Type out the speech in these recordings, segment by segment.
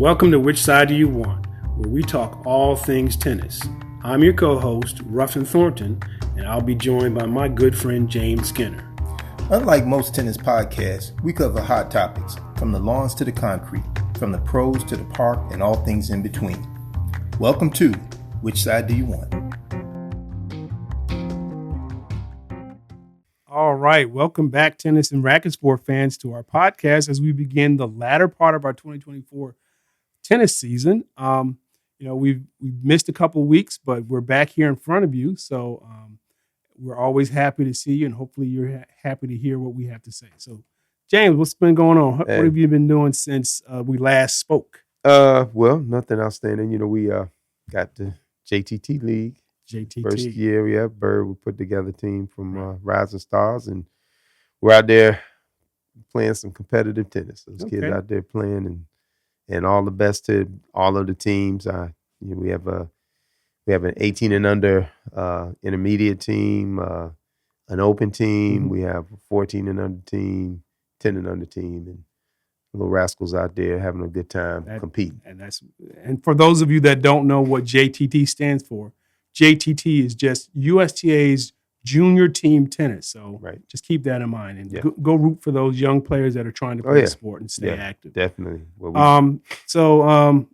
Welcome to Which Side Do You Want, where we talk all things tennis. I'm your co-host, Ruffin Thornton, and I'll be joined by my good friend, James Skinner. Unlike most tennis podcasts, we cover hot topics, from the lawns to the concrete, from the pros to the park, and all things in between. Welcome to Which Side Do You Want? All right, welcome back, tennis and racket sport fans, to our podcast as we begin the latter part of our 2024 tennis season. We've missed a couple of weeks, but we're back here in front of you. So we're always happy to see you, and hopefully you're happy to hear what we have to say. So, James, what's been going on? What have you been doing since we last spoke? Well, nothing outstanding. We got the JTT League. First year we have Bird. We put together a team from Rising Stars, and we're out there playing some competitive tennis. Those kids out there playing, and all the best to all of the teams. We have an 18 and under intermediate team, an open team. Mm-hmm. We have a 14 and under team, 10 and under team, and little rascals out there having a good time competing. And for those of you that don't know what JTT stands for, JTT is just USTA's junior team tennis. So just keep that in mind and go root for those young players that are trying to play the sport and stay active. Definitely. So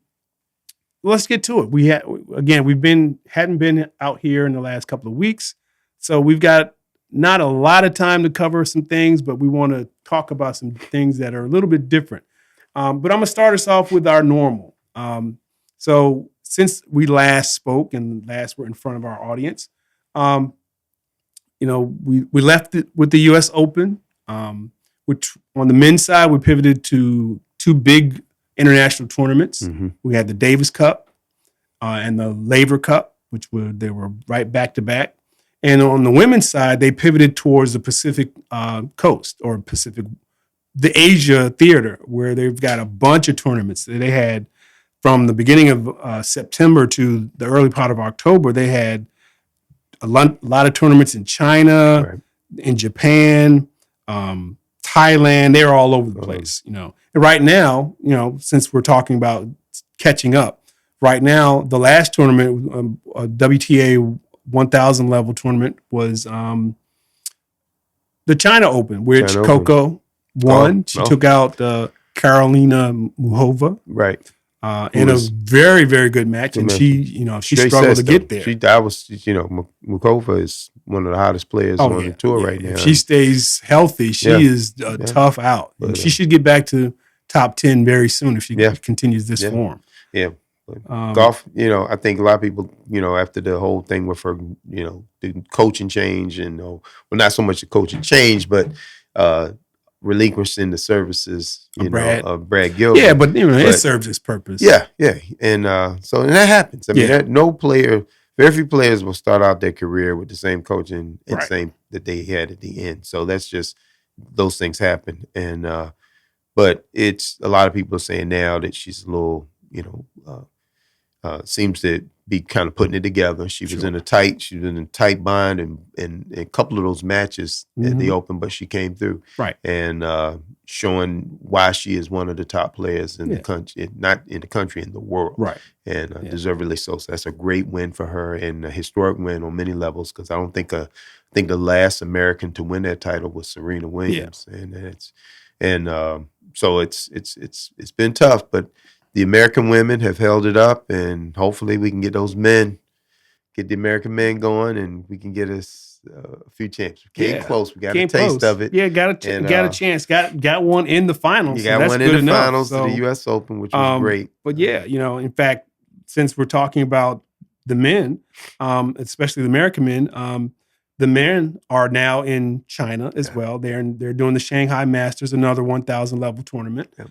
let's get to it. We hadn't been out here in the last couple of weeks, so we've got not a lot of time to cover some things, but we want to talk about some things that are a little bit different. But I'm going to start us off with our normal. So since we last spoke and last were in front of our audience, we left it with the U.S. Open, which on the men's side, we pivoted to two big international tournaments. Mm-hmm. We had the Davis Cup and the Laver Cup, they were right back to back. And on the women's side, they pivoted towards the Pacific coast or the Asia theater, where they've got a bunch of tournaments that they had from the beginning of September to the early part of October. They had a lot of tournaments in China, in Japan, Thailand. They're all over the place, And right now, since we're talking about catching up, right now the last tournament, a WTA 1000 level tournament, was the China Open, which Coco won. She took out Karolina Muchova. Right. In a very, very good match, and she struggled to get there. Muchova is one of the hottest players on the tour right now. If she stays healthy, she is a tough out. But, she should get back to top 10 very soon if she continues this form. Yeah. Golf, I think a lot of people, after the whole thing with her, the coaching change not so much the coaching change, but relinquishing the services, of Brad Gilbert. Yeah, but it serves its purpose. Yeah, and so that happens. I mean, no player, very few players will start out their career with the same coaching and same that they had at the end. So that's just, those things happen. And but it's, a lot of people are saying now that she's a little, seems to be kind of putting it together. She was in a tight bind and a couple of those matches at the Open, but she came through. Right. And showing why she is one of the top players in the country, not in the country, in the world. Right. And deservedly so. So that's a great win for her, and a historic win on many levels, because I don't think I think the last American to win that title was Serena Williams. Yeah. So it's been tough, but the American women have held it up, and hopefully we can get the American men going, and we can get us a few champs. Came close. We got a taste of it. Yeah, got a chance. Got one in the finals. You got one in the finals of the U.S. Open, which was great. But in fact, since we're talking about the men, especially the American men, the men are now in China as well. They're doing the Shanghai Masters, another 1,000 level tournament. Yep.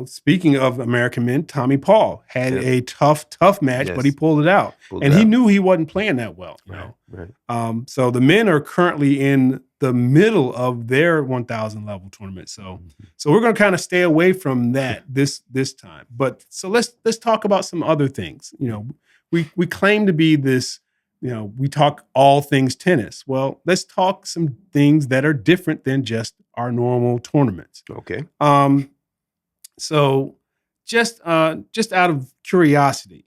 Speaking of American men, Tommy Paul had a tough match, but he pulled it out. He knew he wasn't playing that well. Right. So the men are currently in the middle of their 1,000 level tournament. So we're going to kind of stay away from that this time. But so let's talk about some other things. We claim to be this. We talk all things tennis. Well, let's talk some things that are different than just our normal tournaments. Okay. So just out of curiosity.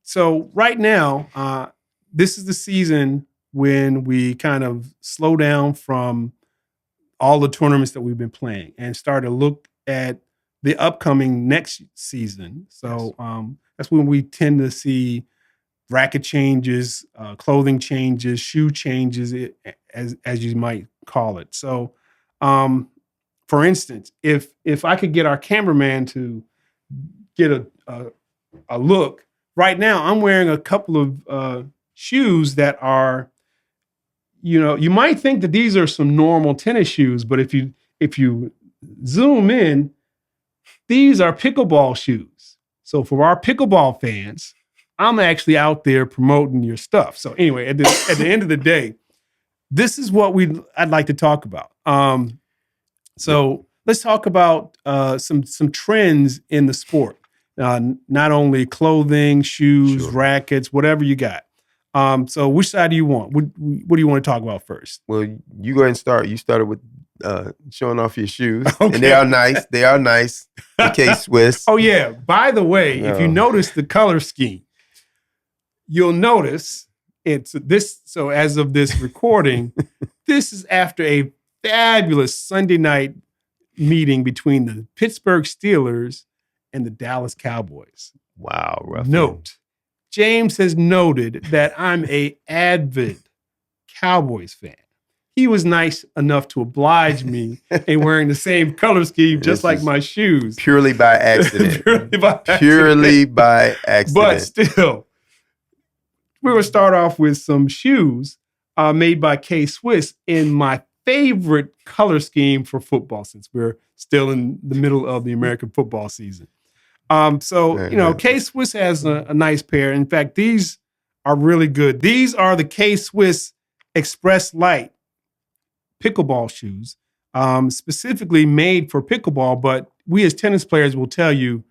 So right now, this is the season when we kind of slow down from all the tournaments that we've been playing and start to look at the upcoming next season. So that's when we tend to see racket changes, clothing changes, shoe changes, as you might call it. So, for instance, if I could get our cameraman to get a look, right now I'm wearing a couple of shoes that are, you might think that these are some normal tennis shoes, but if you zoom in, these are pickleball shoes. So for our pickleball fans, I'm actually out there promoting your stuff. So anyway, at the end of the day, this is what I'd like to talk about. So let's talk about some trends in the sport. Not only clothing, shoes, rackets, whatever you got. So which side do you want? What do you want to talk about first? Well, you go ahead and start. You started with showing off your shoes. Okay. And they are nice. They are nice. The K-Swiss. Oh, yeah. By the way, if you notice the color scheme, you'll notice it's this. So as of this recording, this is after a fabulous Sunday night meeting between the Pittsburgh Steelers and the Dallas Cowboys. Wow. Ruffin. Note, James has noted that I'm an avid Cowboys fan. He was nice enough to oblige me in wearing the same color scheme, just like my shoes. Purely by accident. Purely by accident. But still, we're going to start off with some shoes made by K-Swiss in my favorite color scheme for football, since we're still in the middle of the American football season. K-Swiss has a nice pair. In fact, these are really good. These are the K-Swiss Express Light pickleball shoes, specifically made for pickleball. But we as tennis players will tell you,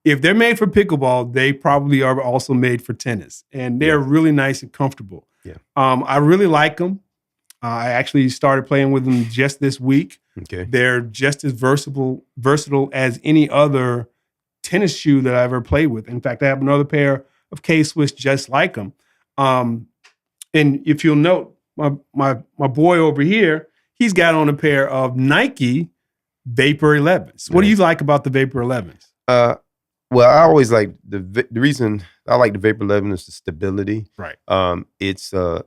if they're made for pickleball, they probably are also made for tennis. And they're really nice and comfortable. Yeah. I really like them. I actually started playing with them just this week. Okay. They're just as versatile as any other tennis shoe that I ever played with. In fact, I have another pair of K-Swiss just like them. And if you'll note, my boy over here, he's got on a pair of Nike Vapor 11s. What do you like about the Vapor 11s? Well, I always like the reason I like the Vapor 11 is the stability. Right. It's a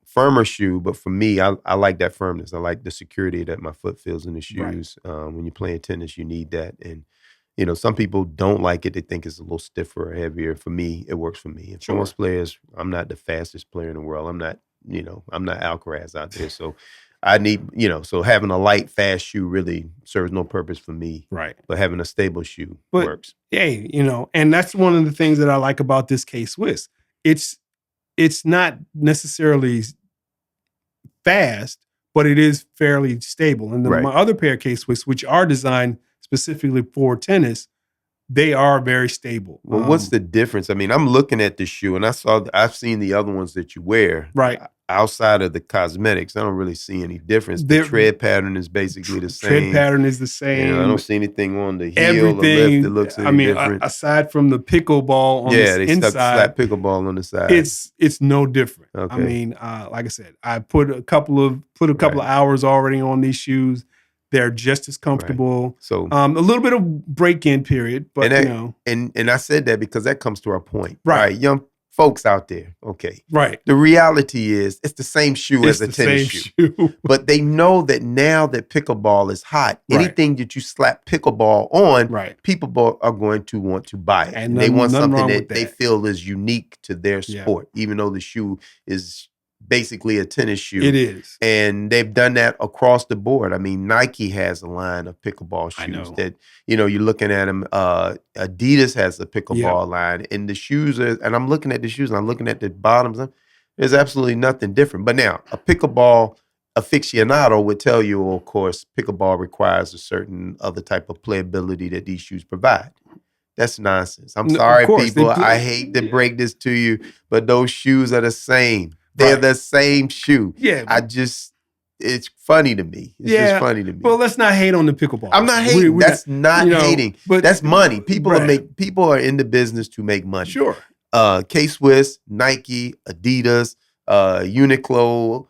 firmer shoe, but for me, I like that firmness. I like the security that my foot feels in the shoes. Right. When you're playing tennis, you need that. And some people don't like it. They think it's a little stiffer or heavier. For me, it works for me. And for most players, I'm not the fastest player in the world. I'm not Alcaraz out there. So I need, so having a light, fast shoe really serves no purpose for me. Right. But having a stable shoe works. Hey, and that's one of the things that I like about this K-Swiss. It's not necessarily fast, but it is fairly stable. And my other pair of K-Swiss, which are designed specifically for tennis, they are very stable. Well, what's the difference? I mean, I'm looking at the shoe, and I've seen the other ones that you wear. Right. Outside of the cosmetics, I don't really see any difference. The tread pattern is basically the same. Tread pattern is the same. I don't see anything on the heel or left that looks any different. Aside from the pickleball on the inside. Slap pickleball on the side. It's no different. Okay. I mean, like I said, I put a couple of hours already on these shoes. They're just as comfortable. Right. So a little bit of break-in period, but and I said that because that comes to our point. Right. Young folks out there, okay. Right. The reality is it's the same shoe as a tennis shoe. But they know that now that pickleball is hot, anything that you slap pickleball on, people are going to want to buy it. And they want something that they feel is unique to their sport, even though the shoe is basically a tennis shoe. It is. And they've done that across the board. I mean, Nike has a line of pickleball shoes that, you're looking at them. Adidas has a pickleball line. And the shoes and I'm looking at the shoes and I'm looking at the bottoms. There's absolutely nothing different. But now, a pickleball aficionado would tell you, of course, pickleball requires a certain other type of playability that these shoes provide. That's nonsense. I'm sorry, people. I hate to break this to you, but those shoes are the same. They're the same shoe. Yeah. it's funny to me. It's just funny to me. Well, let's not hate on the pickleball. I'm not hating. That's not hating. But that's money. People are in the business to make money. Sure. K-Swiss, Nike, Adidas, Uniqlo,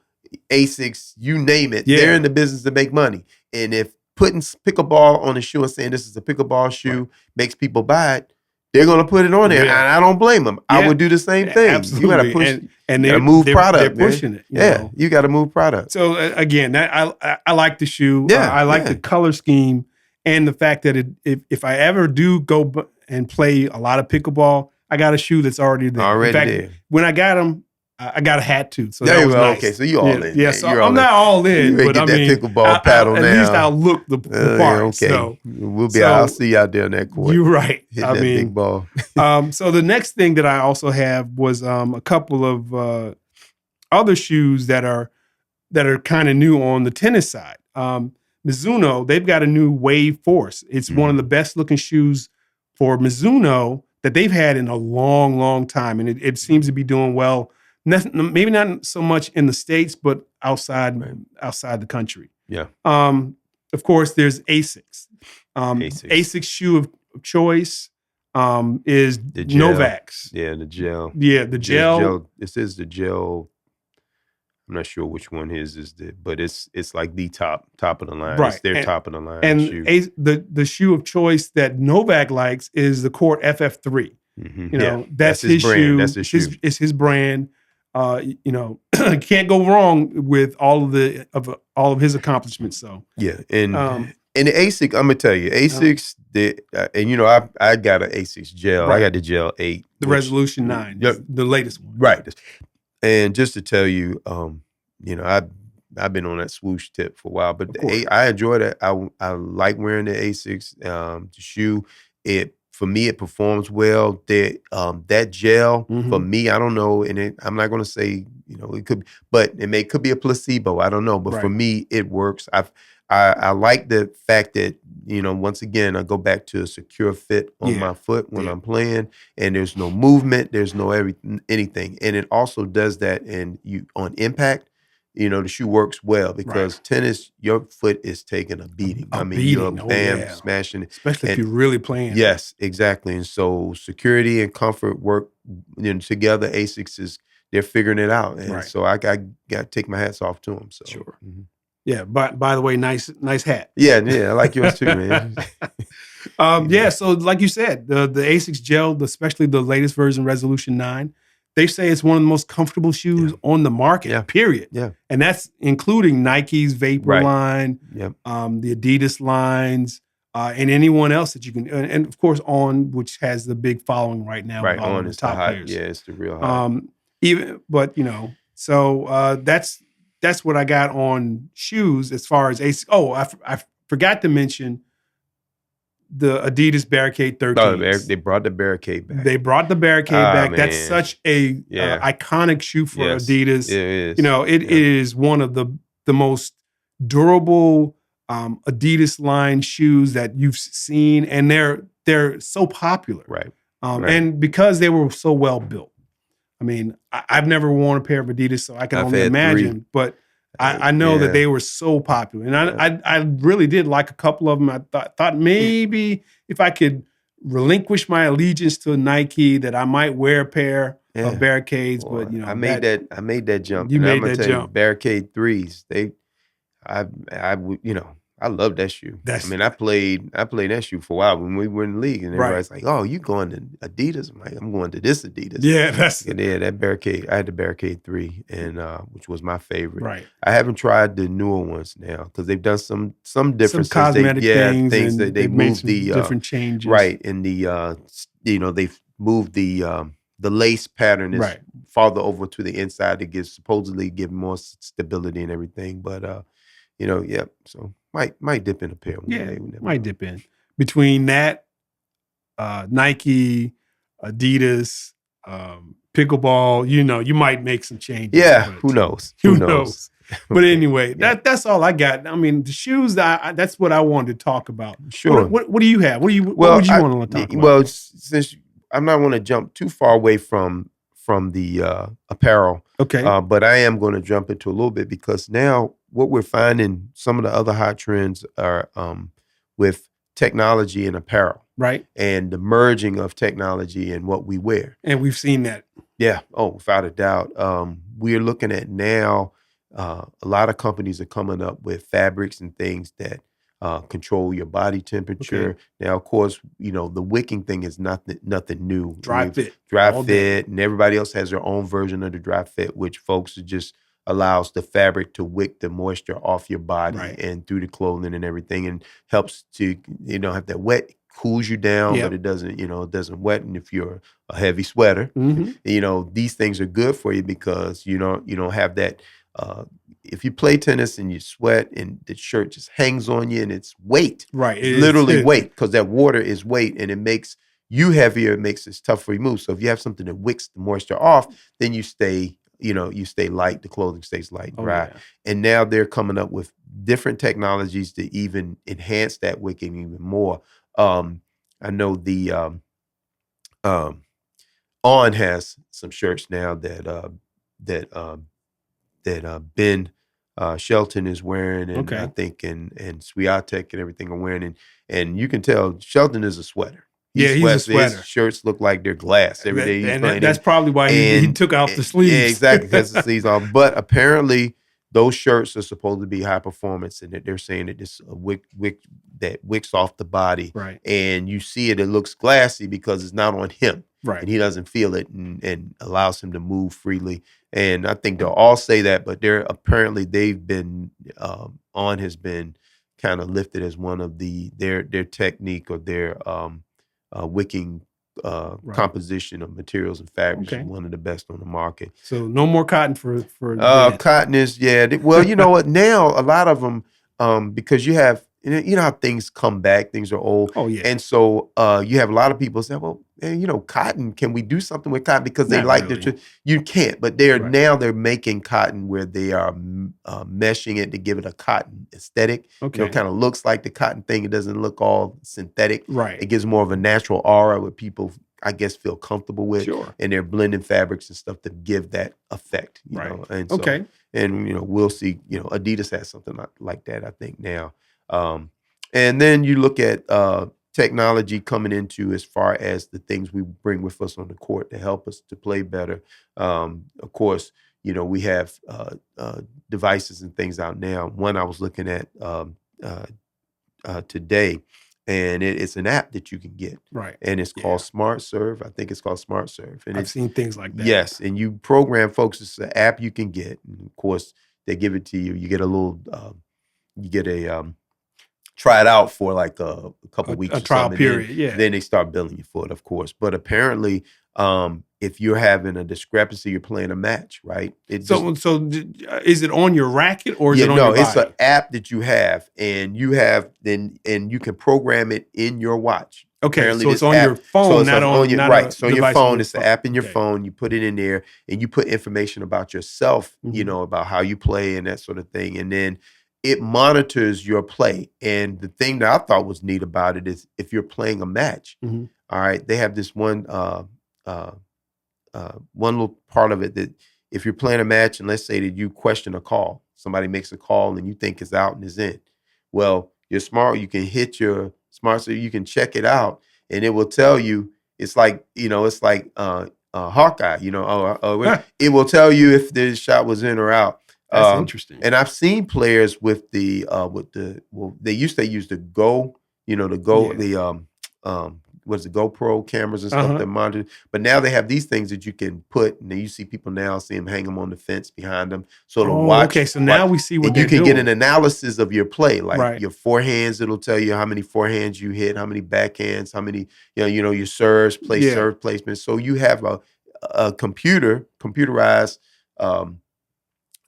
Asics, you name it. They're in the business to make money. And if putting pickleball on a shoe and saying this is a pickleball shoe makes people buy it, they're going to put it on there. And I don't blame them. I would do the same thing. Absolutely. You got to push and they're move product. They're pushing it. You got to move product. So again, I like the shoe. Yeah, I like the color scheme and the fact that if I ever do go and play a lot of pickleball, I got a shoe that's already there. In fact, when I got them, I got a hat too. So that was nice. Okay, so you all in. Yeah, so I'm not all in, but I mean, pickleball paddle at least I'll look the part. Okay, so, I'll see you out there on that court. You're right. I mean, big ball. So the next thing that I also have was a couple of other shoes that are kind of new on the tennis side. Mizuno, they've got a new Wave Force. It's one of the best looking shoes for Mizuno that they've had in a long, long time, and it seems to be doing well. Maybe not so much in the States, but outside the country. Yeah. Of course, there's Asics. Asics shoe of choice is the Novak's. Yeah, the gel. Yeah, the gel. This is the gel. I'm not sure which one but it's like the top of the line. Right. It's their top of the line and shoe. The shoe of choice that Novak likes is the Court FF3. Mm-hmm. That's his brand. shoe. That's his shoe. It's his brand. Can't go wrong with all of his accomplishments. So and the Asics, I'm gonna tell you, Asics. I got an Asics gel. Right. I got the gel 8, the Resolution 9, the latest one. Right. And just to tell you, I've been on that swoosh tip for a while, but I enjoy that. I like wearing the Asics. The shoe, for me, it performs well. That gel, for me, I don't know, and I'm not going to say, it could, but could be a placebo. I don't know, but for me, it works. I like the fact that, once again, I go back to a secure fit on my foot when I'm playing, and there's no movement, there's no anything, and it also does that. And on impact, the shoe works well because tennis, your foot is taking a beating. You're smashing it. Especially if you're really playing. Yes, exactly. And so security and comfort work together. Asics they're figuring it out. And so I got to take my hats off to them. So. Sure. Mm-hmm. Yeah, by the way, nice hat. Yeah, I like yours too, man. So like you said, the Asics gel, especially the latest version, Resolution 9, they say it's one of the most comfortable shoes on the market, period. Yeah. And that's including Nike's Vapor line, the Adidas lines, and anyone else that you can, and of course On, which has the big following right now. Right, with all On the is top the hot, players. it's the real hot. So that's what I got on shoes as far as Asics. Oh, I forgot to mention the Adidas Barricade 13. Oh, they brought the Barricade back. They brought the Barricade back. Man. That's such a iconic shoe for Adidas. It is. It is one of the most durable Adidas line shoes that you've seen, and they're so popular. Right. And because they were so well built. I mean, I've never worn a pair of Adidas, so I can only imagine. 3. But I know that they were so popular, and I really did like a couple of them. I thought maybe if I could relinquish my allegiance to Nike, that I might wear a pair of Barricades. But I made that jump. You made that jump. Barricade 3s. I love that shoe. I played that shoe for a while when we were in the league, and everybody's like, "Oh, you going to Adidas?" I'm like, "I'm going to this Adidas." Yeah, that Barricade. I had the Barricade 3, and which was my favorite. Right. I haven't tried the newer ones now because they've done some differences. Some cosmetic things that they moved the different changes. Right, and they've moved the lace pattern is farther over to the inside to supposedly give more stability and everything, but so might dip in a pair. Might dip in. Between that, Nike, Adidas, pickleball, you might make some changes. Yeah, who knows? Who knows? But anyway, that's all I got. I mean, the shoes, that's what I wanted to talk about. Sure. What do you have? What would you want to talk about? Well, since I'm not going to jump too far away from the apparel. Okay. But I am going to jump into a little bit because now what we're finding, some of the other hot trends are with technology and apparel, right? And the merging of technology and what we wear. And we've seen that. Yeah. Oh, without a doubt. We're looking at now. A lot of companies are coming up with fabrics and things that control your body temperature. Okay. Now, of course, the wicking thing is nothing new. Dry fit. Dry fit, and everybody else has their own version of the dry fit, which folks just allows the fabric to wick the moisture off your body and through the clothing and everything, and helps to have that wet, cools you down, but it doesn't wet. And if you're a heavy sweater, these things are good for you because you don't have that. If you play tennis and you sweat and the shirt just hangs on you and it's weight, right? It's literally weight, because that water is weight and it makes you heavier. It makes it tough for you to move. So if you have something that wicks the moisture off, then you stay light. The clothing stays light and dry. And now they're coming up with different technologies to even enhance that wicking even more. I know the On has some shirts now that Ben Shelton is wearing, and I think and Swiatek and everything are wearing, and you can tell Shelton is a sweater. He's a sweater. His shirts look like they're glass every day. And that's probably why he took out the sleeves. Yeah, exactly, because the sleeves on. But apparently, those shirts are supposed to be high performance, and that they're saying that this wick that wicks off the body, right? And you see it looks glassy because it's not on him, right? And he doesn't feel it, and allows him to move freely. And I think they'll all say that, but they've been On has been kind of lifted as one of their technique or their wicking composition of materials and fabrics is one of the best on the market. So no more cotton for cotton is well, you know what, now a lot of them because you have how things come back, things are old. Oh yeah. And so you have a lot of people say, well, cotton, can we do something with cotton? Because they you can't, but now they're making cotton where they are meshing it to give it a cotton aesthetic. Okay. It kind of looks like the cotton thing. It doesn't look all synthetic. Right. It gives more of a natural aura where people, I guess, feel comfortable with. Sure. And they're blending fabrics and stuff to give that effect. You know? And so, and we'll see, Adidas has something like that, I think, now. And then you look at technology coming into as far as the things we bring with us on the court to help us to play better. Of course, we have devices and things out now. One I was looking at today, and it's an app that you can get. Right. And it's called Smart Serve. I think it's called Smart Serve. And I've seen things like that. Yes. And you program folks. It's an app you can get. And of course, they give it to you. You get a little, try it out for like a couple of weeks. A trial period, Then they start billing you for it, of course. But apparently, if you're having a discrepancy, you're playing a match, right? So is it on your racket or is it on your body? It's an app that you have, and you can program it in your watch. Okay, apparently so it's on your phone, not on your right. So your phone, it's the the app in your phone. You put it in there, and you put information about yourself, about how you play and that sort of thing, and then it monitors your play. And the thing that I thought was neat about it is if you're playing a match, all right, they have this one little part of it that if you're playing a match and let's say that you question a call, somebody makes a call and you think it's out and it's in. Well, you're smart. You can hit your smart so you can check it out and it will tell you. It's like Hawkeye. It will tell you if the shot was in or out. That's interesting. And I've seen players with they used to use the Go, the GoPro cameras and stuff that monitor. But now they have these things that you can put, and then you see people now see them hang them on the fence behind them. So to watch. Okay, so now we see what and they're you can doing. get an analysis of your play, like your forehands. It'll tell you how many forehands you hit, how many backhands, how many your serves, serve placement. So you have a computerized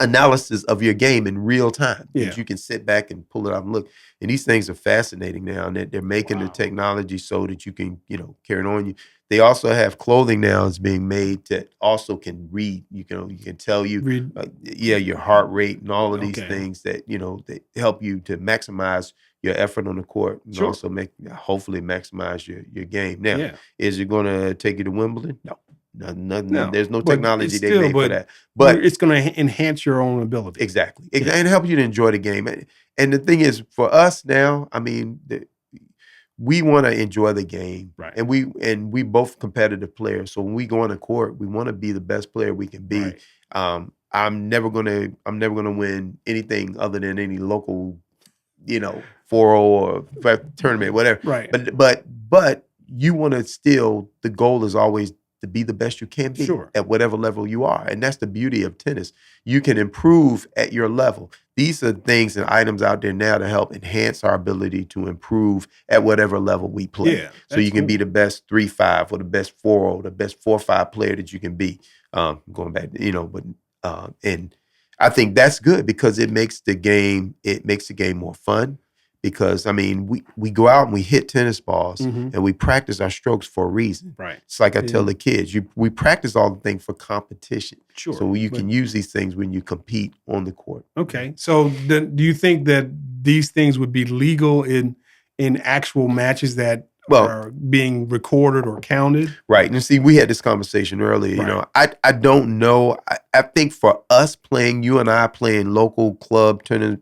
analysis of your game in real time. That you can sit back and pull it out and look. And these things are fascinating now, and they're making the technology so that you can, carry it on you. They also have clothing now is being made that also can read. You can tell you, your heart rate and all of these things that that help you to maximize your effort on the court and also hopefully maximize your game. Now, is it going to take you to Wimbledon? No. There's no but technology it's they still, made for but that. But it's going to enhance your own ability. exactly, and it helps you to enjoy the game. And the thing is, for us now, I mean, we want to enjoy the game, Right. and we both competitive players. So when we go on the court, we want to be the best player we can be. Right. I'm never gonna win anything other than any local, 4-0 or tournament, whatever. Right. But you want to still. The goal is always to be the best you can be at whatever level you are, and that's the beauty of tennis. You can improve at your level. These are things and items out there now to help enhance our ability to improve at whatever level we play. Yeah, so you can be the best 3-5 or the best 4-0, the best 4-5 player that you can be. Going back, and I think that's good because it makes the game more fun. Because I mean, we go out and we hit tennis balls and we practice our strokes for a reason. Right. It's like I tell the kids, we practice all the things for competition. Sure. So you can use these things when you compete on the court. Okay. So do you think that these things would be legal in actual matches that are being recorded or counted? Right. And see, we had this conversation earlier. Right. I don't know. I think for us you and I playing local club tennis,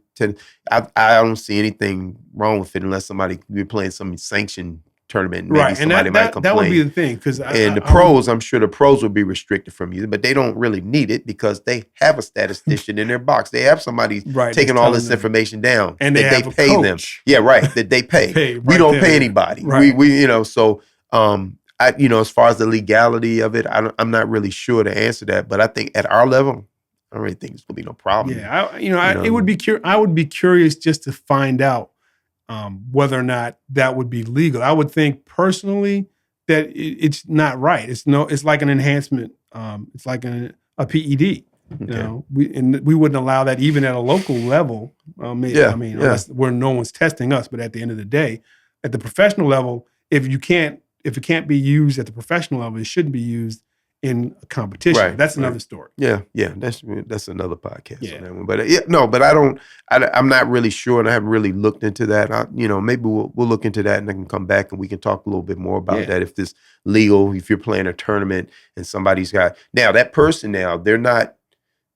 I don't see anything wrong with it unless we're playing some sanctioned tournament. Maybe right. somebody might complain. That would be the thing. I'm sure the pros will be restricted from you, but they don't really need it because they have a statistician in their box. They have somebody taking all this information down, and they pay coach. them. Yeah, right. That they pay. We don't pay anybody. Right. So as far as the legality of it, I'm not really sure to answer that. But I think at our level, I don't really think it's gonna be no problem. Yeah, I would be curious just to find out whether or not that would be legal. I would think personally that it's not right. It's like an enhancement. It's like a PED. Okay. We wouldn't allow that even at a local level. Unless where no one's testing us. But at the end of the day, at the professional level, if it can't be used at the professional level, it shouldn't be used in a competition. Right, That's another story. Yeah, that's another podcast. Yeah. On that one. But I'm not really sure, and I haven't really looked into that. Maybe we'll look into that, and I can come back and we can talk a little bit more about that. If this legal, if you're playing a tournament and somebody's got that person they're not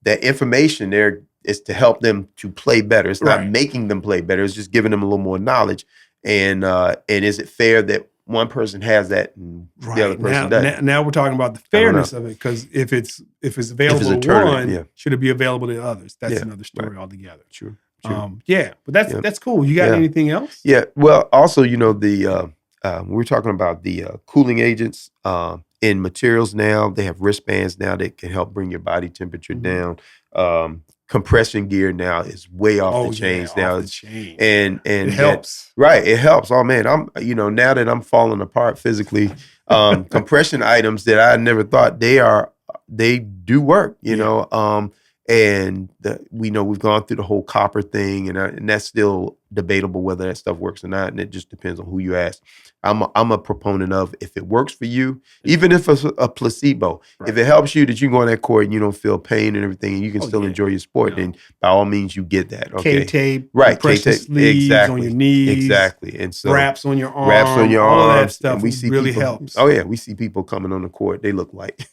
that information there is to help them to play better. It's not making them play better. It's just giving them a little more knowledge. And is it fair that one person has that and the other person doesn't? Now we're talking about the fairness of it, because if it's available to one, should it be available to others? That's another story altogether. True. But that's cool. You got anything else? Yeah. Well, also, we were talking about the cooling agents in materials now. They have wristbands now that can help bring your body temperature down. Compression gear now is way off the chains now. And it helps. It helps. Oh man, I'm now that I'm falling apart physically, compression items that I never thought they do work, and we know we've gone through the whole copper thing, and that's still debatable whether that stuff works or not, and it just depends on who you ask. I'm a proponent of, if it works for you, even if it's a placebo, if it helps you that you go on that court and you don't feel pain and everything, and you can still enjoy your sport, then by all means you get that. Okay, K-tape, K-tape, sleeves on your knees, and so wraps on your arms, all of that stuff really helps. Oh yeah, we see people coming on the court. They look like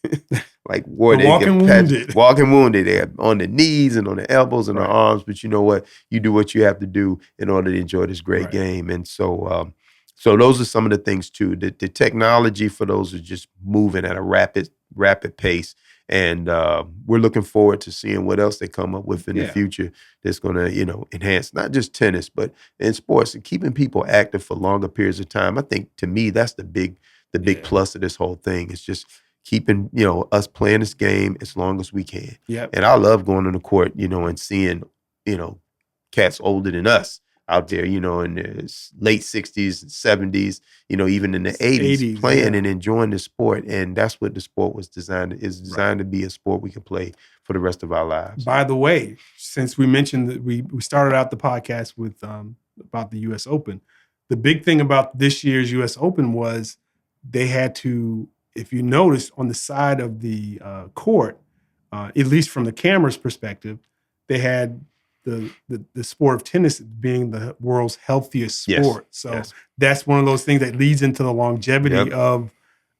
wounded. Walking wounded. They're on the knees and on the elbows and the arms. But you know what? You do what you have to do in order to enjoy this great game. And so, so those are some of the things too. The technology for those is just moving at a rapid pace. And we're looking forward to seeing what else they come up with in the future that's going to, enhance not just tennis, but in sports and keeping people active for longer periods of time. I think, to me, that's the big plus of this whole thing. It's just keeping, us playing this game as long as we can. Yep. And I love going on the court, and seeing, cats older than us out there, in the late 60s, 70s, even in the 80s playing and enjoying the sport. And that's what the sport was designed to be, a sport we can play for the rest of our lives. By the way, since we mentioned that we started out the podcast with about the U.S. Open, the big thing about this year's U.S. Open was they had to, if you notice on the side of the court, at least from the camera's perspective, they had the sport of tennis being the world's healthiest sport. So that's one of those things that leads into the longevity of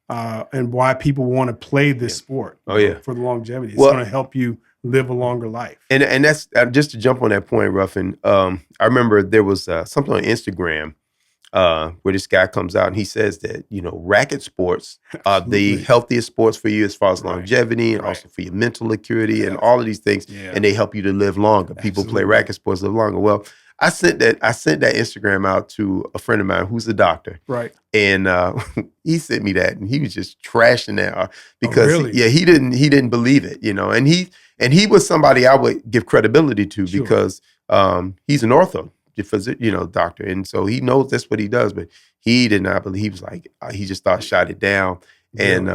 and why people want to play this sport. For the longevity. It's going to help you live a longer life. And that's just to jump on that point, Ruffin. I remember there was something on Instagram where this guy comes out and he says that, racket sports are the healthiest sports for you as far as longevity and also for your mental acuity and all of these things. Yeah. And they help you to live longer. People play racket sports, live longer. Well, I sent that Instagram out to a friend of mine who's a doctor. Right. And he sent me that and he was just trashing that because he didn't believe it, and he was somebody I would give credibility to because he's an ortho. Doctor. And so he knows that's what he does, but he did not believe. He was like, he just thought shot it down. And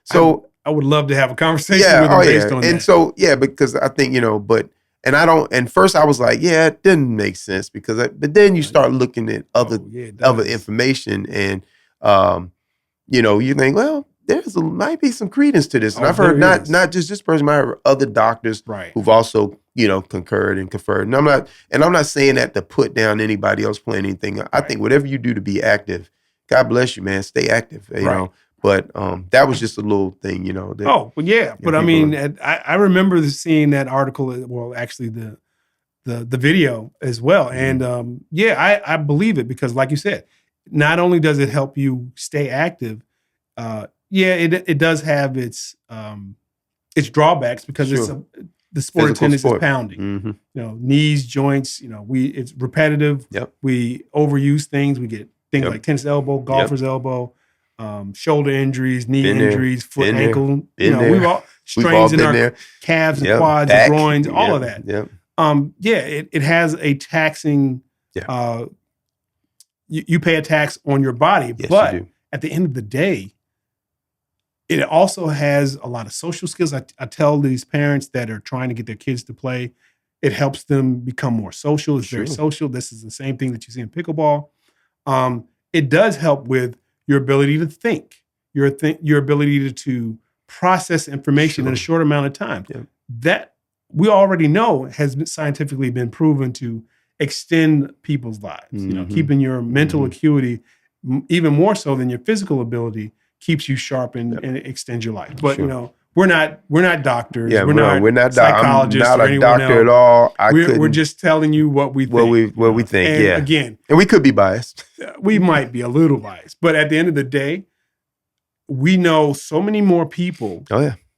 so I would love to have a conversation with him based on that. And so, because I think, and first I was like, it didn't make sense but then you start looking at other information and, you think, well, might be some credence to this. And I've heard not just this person, I heard other doctors who've also, concurred and conferred. And I'm not saying that to put down anybody else playing anything. I think whatever you do to be active, God bless you, man. Stay active. You know. But that was just a little thing, But I mean, I remember seeing that article. Well, actually, the video as well. And I believe it because, like you said, not only does it help you stay active, it does have its drawbacks because it's the sport of tennis is pounding. Knees, joints. It's repetitive. Yep. We overuse things. We get things like tennis elbow, golfer's elbow, shoulder injuries, knee injuries, foot, ankle. We've all strains in our calves and quads, and groins, all of that. It has a taxing. You pay a tax on your body, but at the end of the day, it also has a lot of social skills. I tell these parents that are trying to get their kids to play, it helps them become more social. It's very social. This is the same thing that you see in pickleball. It does help with your ability to think, your ability to process information in a short amount of time. That we already know has scientifically been proven to extend people's lives. Keeping your mental acuity even more so than your physical ability keeps you sharp and extends your life. But we're not doctors. We're not psychologists. I'm not or a doctor at all. We're just telling you what we think. What we think. And again, and we could be biased. We might be a little biased, but at the end of the day, we know so many more people.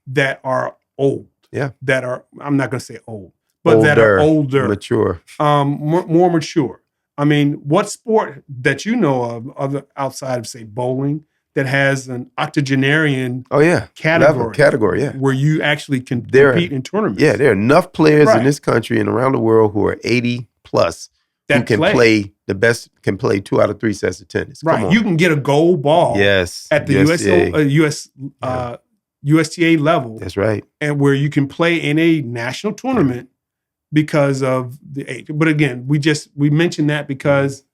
That are old. That are, I'm not going to say old, but that are older, mature, more mature. I mean, what sport that you know of other outside of say bowling that has an octogenarian category where you actually can compete in tournaments? There are enough players in this country and around the world who are 80 plus who can play the best, can play 2 out of 3 sets of tennis. Come on. You can get a gold ball at the USTA level. That's right. And where you can play in a national tournament because of the age. But again, we mentioned that because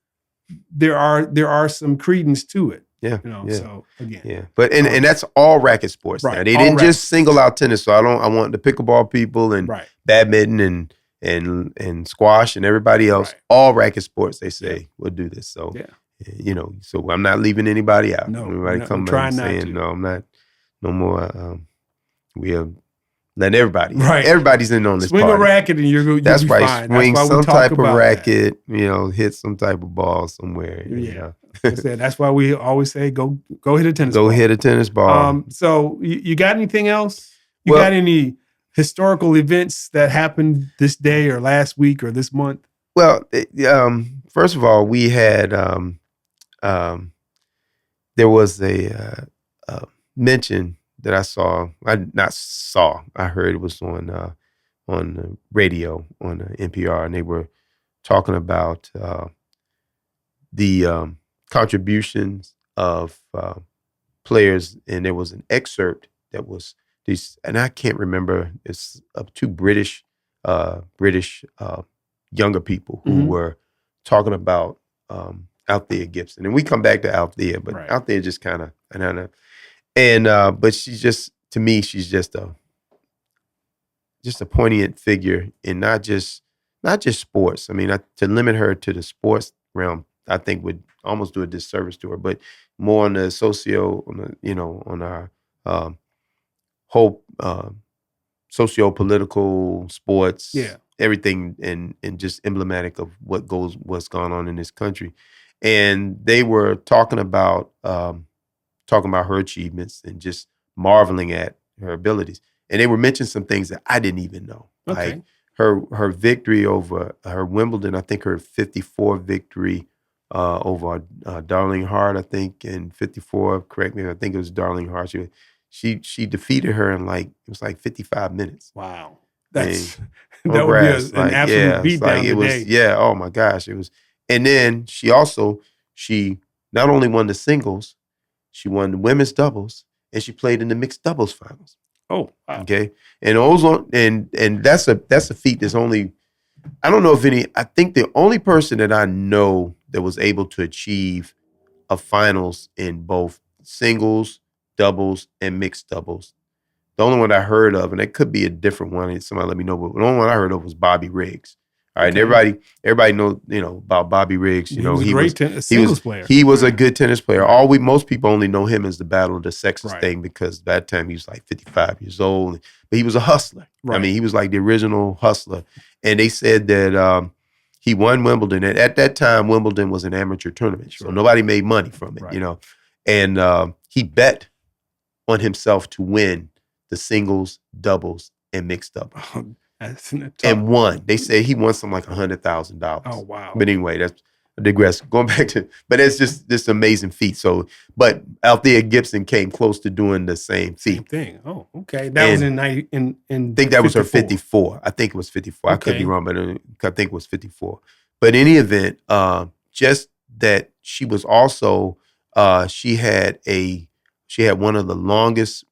there are some credence to it. So again. But and that's all racket sports now. They didn't just single out tennis. So I want the pickleball people and badminton and squash and everybody else, all racket sports, they say, we'll do this. So so I'm not leaving anybody out. Everybody come back saying, no, I'm not. No more. We have let everybody. Everybody's in on this. Swing party. A racket and you'll That's be right. fine. Swing That's some type of racket. Hit some type of ball somewhere. I said that's why we always say go hit a tennis. Go hit a tennis ball. So you got anything else? You got any historical events that happened this day or last week or this month? Well, first of all, we had there was a mention that I saw. I heard it was on the radio on NPR, and they were talking about the contributions of players, and there was an excerpt that was these, and I can't remember. It's of 2 British younger people who were talking about Althea Gibson, and we come back to Althea, but Althea just kind of but she's just, to me, she's just a poignant figure in not just sports. I mean, to limit her to the sports realm, I think would almost do a disservice to her. But more on the on our whole socio-political, sports, everything, and just emblematic of what's gone on in this country. And they were talking about her achievements and just marveling at her abilities. And they were mentioning some things that I didn't even know. Okay. Like her victory over her Wimbledon, I think her 54 victory over Darlene Hart, I think, in 54, correct me, I think it was Darlene Hart. She defeated her in it was like 55 minutes. Wow. That would be an absolute beatdown today. Oh my gosh. It was. And then she not only won the singles, she won the women's doubles, and she played in the mixed doubles finals. Oh, wow. Okay. And that's a feat that's only, I don't know if I think the only person that I know that was able to achieve a finals in both singles, doubles, and mixed doubles. The only one I heard of, and it could be a different one, and somebody let me know, but the only one I heard of was Bobby Riggs. All right, okay. Everybody knows, about Bobby Riggs. He was a great singles player. He was a good tennis player. Most people only know him as the Battle of the Sexes thing, because that time he was like 55 years old, but he was a hustler. Right. I mean, he was like the original hustler. And they said that he won Wimbledon. And at that time, Wimbledon was an amateur tournament, so nobody made money from it, And he bet on himself to win the singles, doubles, and mixed doubles. And won. They say he won something like $100,000. Oh, wow. But anyway, that's I digress. Going back to, but it's just this amazing feat. So, but Althea Gibson came close to doing the same feat. Same thing. Oh, okay. That was in I think that was her 54. I think it was 54. Okay. I could be wrong, but I think it was 54. But in any event, just that she was also she had one of the longest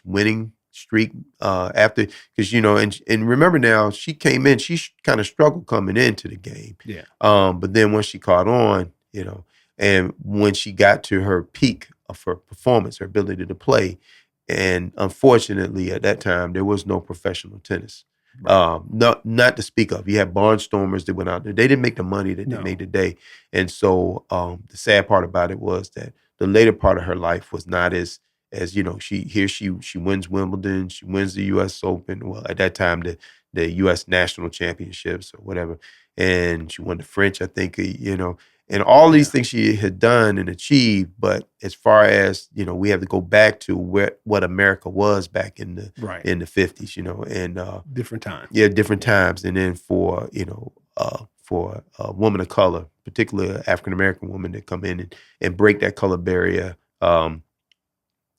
winning streak after, because and remember now, she came in, she kind of struggled coming into the game, but then once she caught on, and when she got to her peak of her performance, her ability to play, and unfortunately at that time there was no professional tennis, not to speak of. You had barnstormers that went out there, they didn't make the money that they made today, and so the sad part about it was that the later part of her life was not as she wins Wimbledon, she wins the U.S. Open. Well, at that time, the U.S. National Championships or whatever, and she won the French, I think. And all these things she had done and achieved. But as far as we have to go back to what America was back in the 50s, and different times. Yeah, different times. And then for a woman of color, particularly African American woman, to come in and break that color barrier.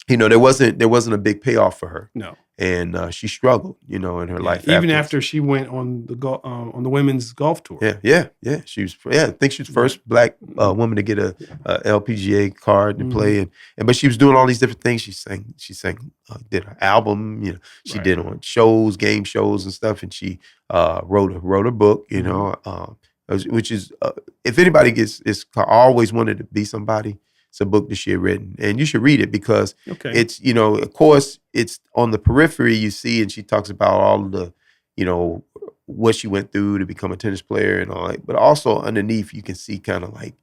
There wasn't a big payoff for her. No, and she struggled, in her life. Even after she went on the women's golf tour. Yeah. She was. I think she was the first Black woman to get a LPGA card to play, but she was doing all these different things. She sang, did her album. She did on shows, game shows, and stuff, and she wrote a book. Which is if anybody I always wanted to be somebody. It's a book that she had written, and you should read it because it's, of course, it's on the periphery you see, and she talks about all of the, what she went through to become a tennis player and all that. But also underneath, you can see kind of like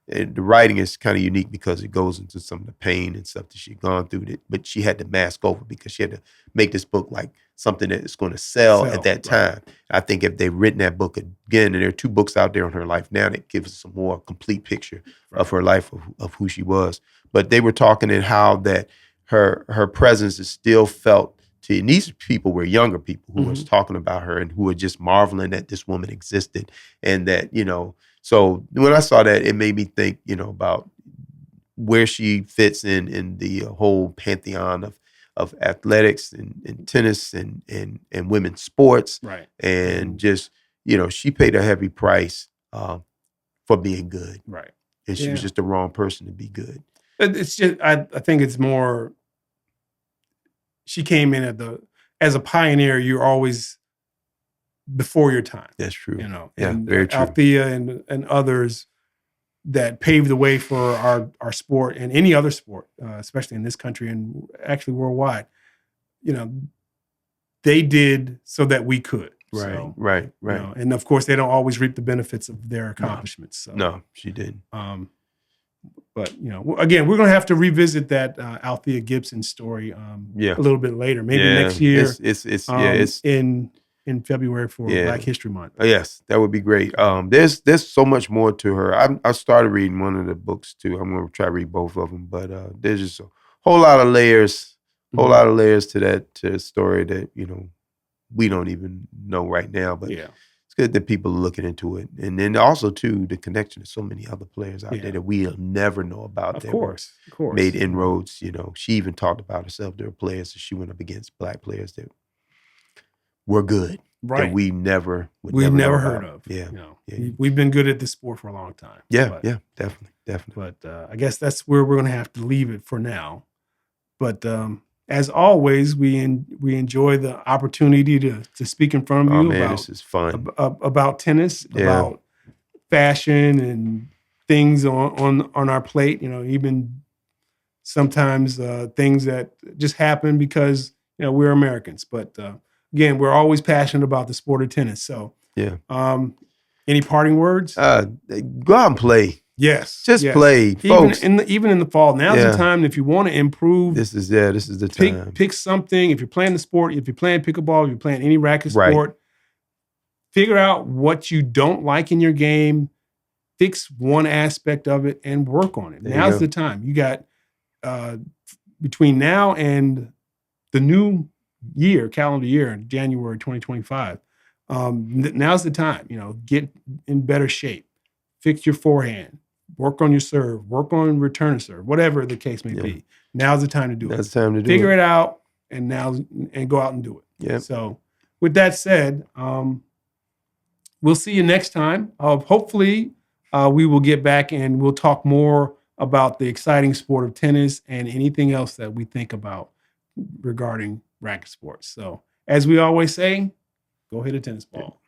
the writing is kind of unique because it goes into some of the pain and stuff that she'd gone through. But she had to mask over because she had to make this book like something that is going to sell at that time. I think if they've written that book again, and there are 2 books out there on her life now that gives us a more complete picture of her life, of who she was. But they were talking in how that her presence is still felt to, and these people were younger people who was talking about her and who were just marveling that this woman existed, and that, so when I saw that, it made me think, about where she fits in the whole pantheon of athletics and tennis and women's sports. Right. And just, she paid a heavy price for being good. Right. And she was just the wrong person to be good. It's just, I think it's more, she came in as a pioneer, you're always before your time. That's true. And very true. Althea and others that paved the way for our sport and any other sport, especially in this country and actually worldwide. They did so that we could. So, right. You know, and of course, they don't always reap the benefits of their accomplishments. So, no, she didn't. But you know, again, we're going to have to revisit that Althea Gibson story a little bit later, maybe next year. It's in February for Black History Month. Yes, that would be great. There's so much more to her. I started reading one of the books too. I'm going to try to read both of them, but there's just a whole lot of layers, to the story that we don't even know right now. But it's good that people are looking into it, and then also too the connection to so many other players out there that we'll never know about. Of course, made inroads. She even talked about herself. There were players that she went up against, Black players that were good, that we never heard of. We've been good at this sport for a long time. Definitely. But I guess that's where we're going to have to leave it for now. But as always, we enjoy the opportunity to speak in front of you about this is fun. About tennis, about fashion and things on our plate. Even sometimes things that just happen because we're Americans. But again, we're always passionate about the sport of tennis. So any parting words? Go out and play. Yes. Just play, folks. Even in the fall. Now's the time. If you want to improve, this is the time. Pick something. If you're playing the sport, if you're playing pickleball, if you're playing any racket sport, figure out what you don't like in your game, fix one aspect of it, and work on it. Now's the time. You got between now and the new calendar year, January 2025. Now's the time. Get in better shape. Fix your forehand. Work on your serve. Work on return serve. Whatever the case may be. Now's the time to do it. That's the time to do Figure it out, and go out and do it. Yeah. So, with that said, we'll see you next time. Hopefully, we will get back and we'll talk more about the exciting sport of tennis and anything else that we think about regarding racket sports. So, as we always say, go hit a tennis ball.